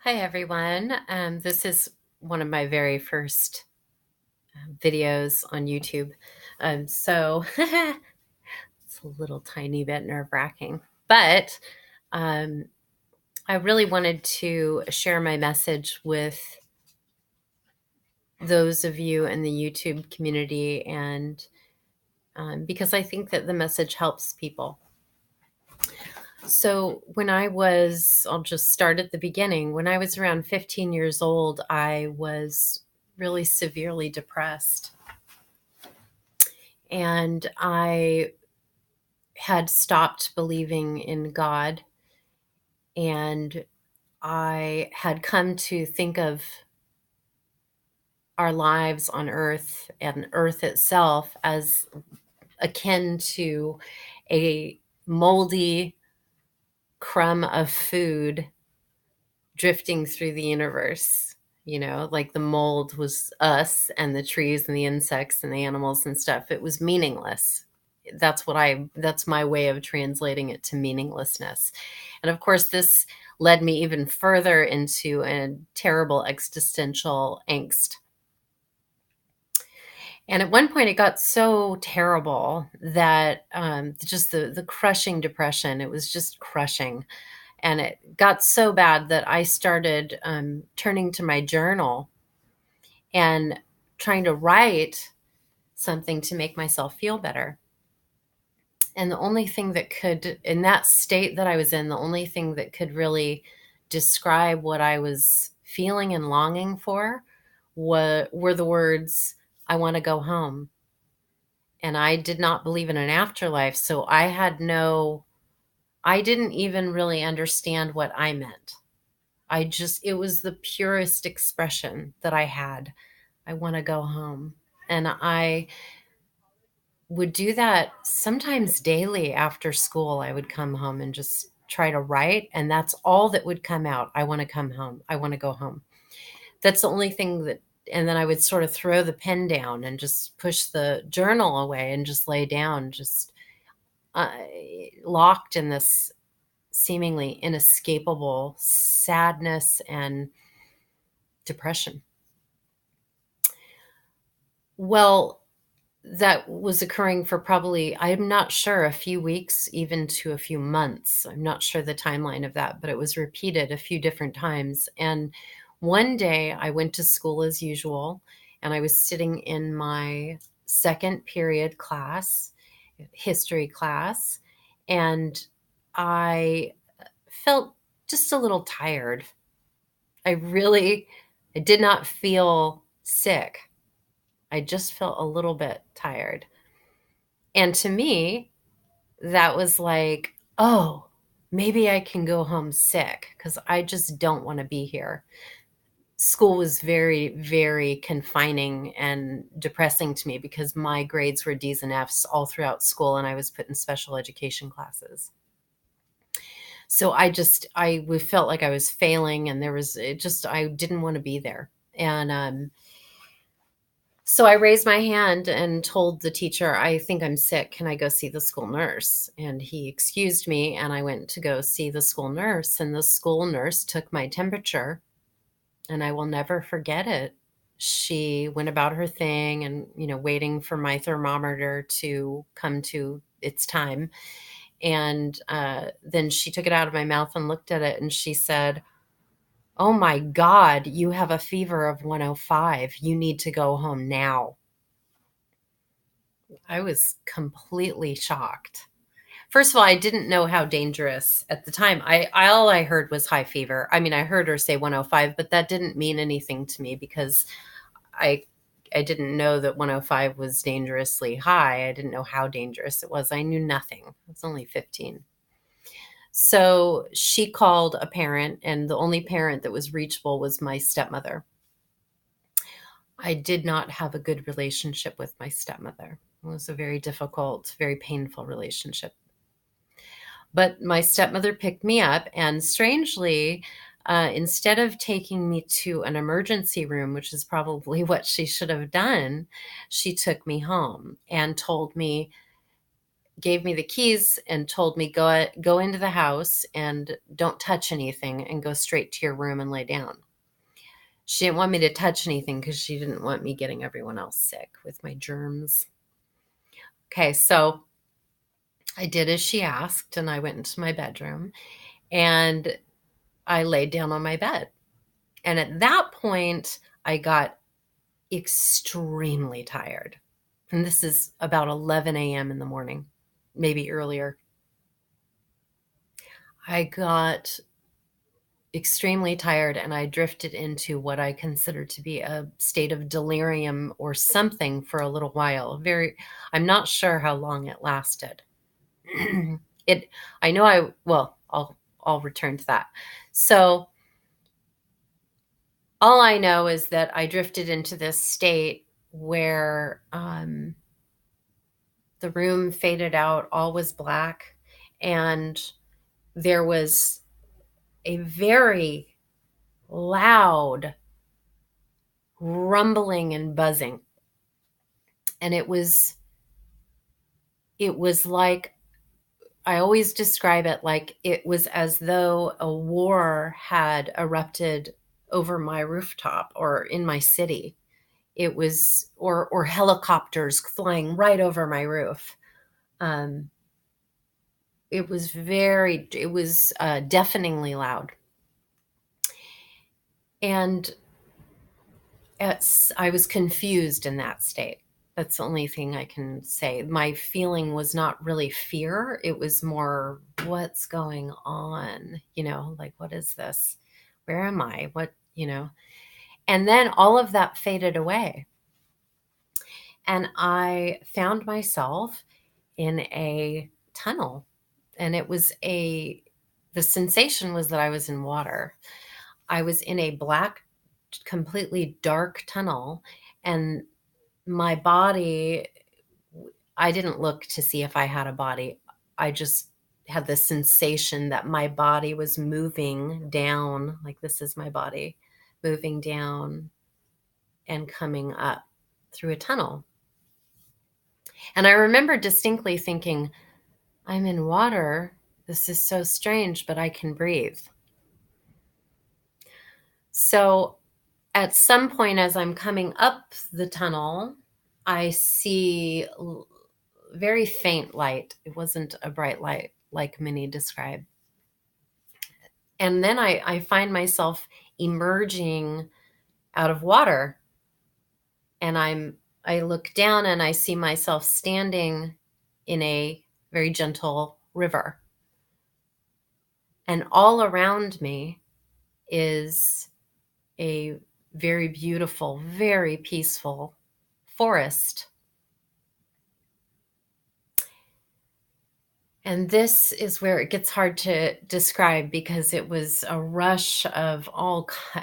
Hi, everyone. This is one of my very first videos on YouTube. So it's a little tiny bit nerve-wracking, but um, I really wanted to share my message with those of you in the YouTube community, and because I think that the message helps people. So I'll just start at the beginning. When I was around 15 years old, I was really severely depressed. And I had stopped believing in God. And I had come to think of our lives on earth and earth itself as akin to a moldy crumb of food drifting through the universe. Like the mold was us and the trees and the insects and the animals and stuff. It was meaningless. That's my way of translating it to meaninglessness. And of course, this led me even further into a terrible existential angst. And at one point, it got so terrible that just the crushing depression, it was just crushing. And it got so bad that I started turning to my journal and trying to write something to make myself feel better. And the only thing that could, in that state that I was in, the only thing that could really describe what I was feeling and longing for were the words, "I want to go home." And I did not believe in an afterlife. So I didn't even really understand what I meant. It was the purest expression that I had. I want to go home. And I would do that sometimes daily after school. I would come home and just try to write, and that's all that would come out. I want to come home. I want to go home. That's the only thing and then I would sort of throw the pen down and just push the journal away and just lay down, just uh, locked in this seemingly inescapable sadness and depression. Well, that was occurring for probably, I'm not sure, a few weeks, even to a few months. I'm not sure the timeline of that, but it was repeated a few different times. And one day I went to school as usual, and I was sitting in my second period class, history class, and I felt just a little tired. I did not feel sick. I just felt a little bit tired. And to me, that was like, oh, maybe I can go home sick because I just don't want to be here. School was very, very confining and depressing to me because my grades were D's and F's all throughout school, and I was put in special education classes. So we felt like I was failing, and I didn't want to be there. And so I raised my hand and told the teacher, "I think I'm sick. Can I go see the school nurse?" And he excused me, and I went to go see the school nurse. And the school nurse took my temperature, and I will never forget it. She went about her thing and, waiting for my thermometer to come to its time. And then she took it out of my mouth and looked at it, and she said, "Oh my God, you have a fever of 105. You need to go home now." I was completely shocked. First of all, I didn't know how dangerous at the time. All I heard was high fever. I mean, I heard her say 105, but that didn't mean anything to me because I I didn't know that 105 was dangerously high. I didn't know how dangerous it was. I knew nothing. I was only 15. So she called a parent, and the only parent that was reachable was my stepmother. I did not have a good relationship with my stepmother. It was a very difficult, very painful relationship. But my stepmother picked me up, and strangely, instead of taking me to an emergency room, which is probably what she should have done, she took me home and told me, gave me the keys and told me go into the house and don't touch anything and go straight to your room and lay down. She didn't want me to touch anything because she didn't want me getting everyone else sick with my germs. Okay, so I did as she asked, and I went into my bedroom and I laid down on my bed. And at that point, I got extremely tired. And this is about 11 a.m. in the morning, maybe earlier. I got extremely tired and I drifted into what I consider to be a state of delirium or something for a little while. I'm not sure how long it lasted. I'll return to that. So all I know is that I drifted into this state where the room faded out, all was black, and there was a very loud rumbling and buzzing. And it was like, I always describe it like it was as though a war had erupted over my rooftop or in my city. It was, or helicopters flying right over my roof. It was deafeningly loud. And I was confused in that state. That's the only thing I can say. My feeling was not really fear. It was more, what's going on? Like, what is this? Where am I? And then all of that faded away. And I found myself in a tunnel. And the sensation was that I was in water. I was in a black, completely dark tunnel, and my body, I didn't look to see if I had a body. I just had the sensation that my body was moving down, like this is my body, moving down and coming up through a tunnel. And I remember distinctly thinking, I'm in water. This is so strange, but I can breathe. So at some point, as I'm coming up the tunnel, I see very faint light. It wasn't a bright light like Minnie described. And then I find myself emerging out of water. And I look down and I see myself standing in a very gentle river. And all around me is a very beautiful, very peaceful forest. And this is where it gets hard to describe because it was a rush of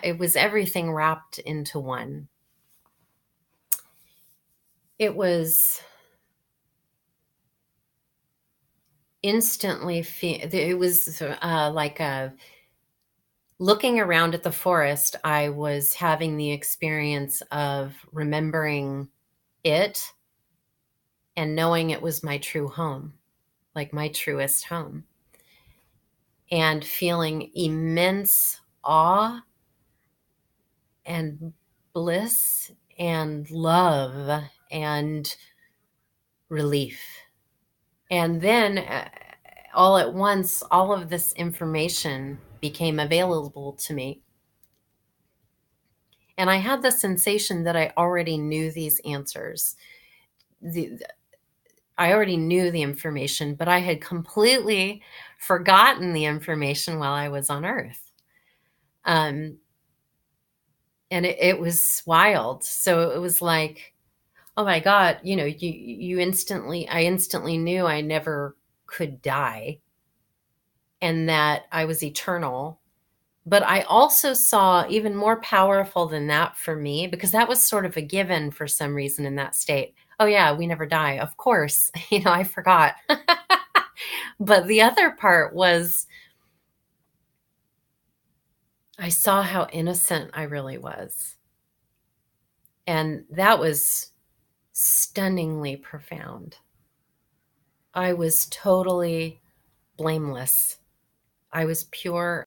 it was everything wrapped into one. It was instantly, it was like looking around at the forest, I was having the experience of remembering it and knowing it was my true home, like my truest home, and feeling immense awe and bliss and love and relief. And then all at once, all of this information became available to me. And I had the sensation that I already knew these answers. I already knew the information, but I had completely forgotten the information while I was on Earth. And it was wild. So it was like, oh my God, I instantly knew I never could die and that I was eternal. But I also saw even more powerful than that for me, because that was sort of a given for some reason in that state. Oh yeah, we never die. Of course, I forgot. But the other part was I saw how innocent I really was. And that was stunningly profound. I was totally blameless. I was pure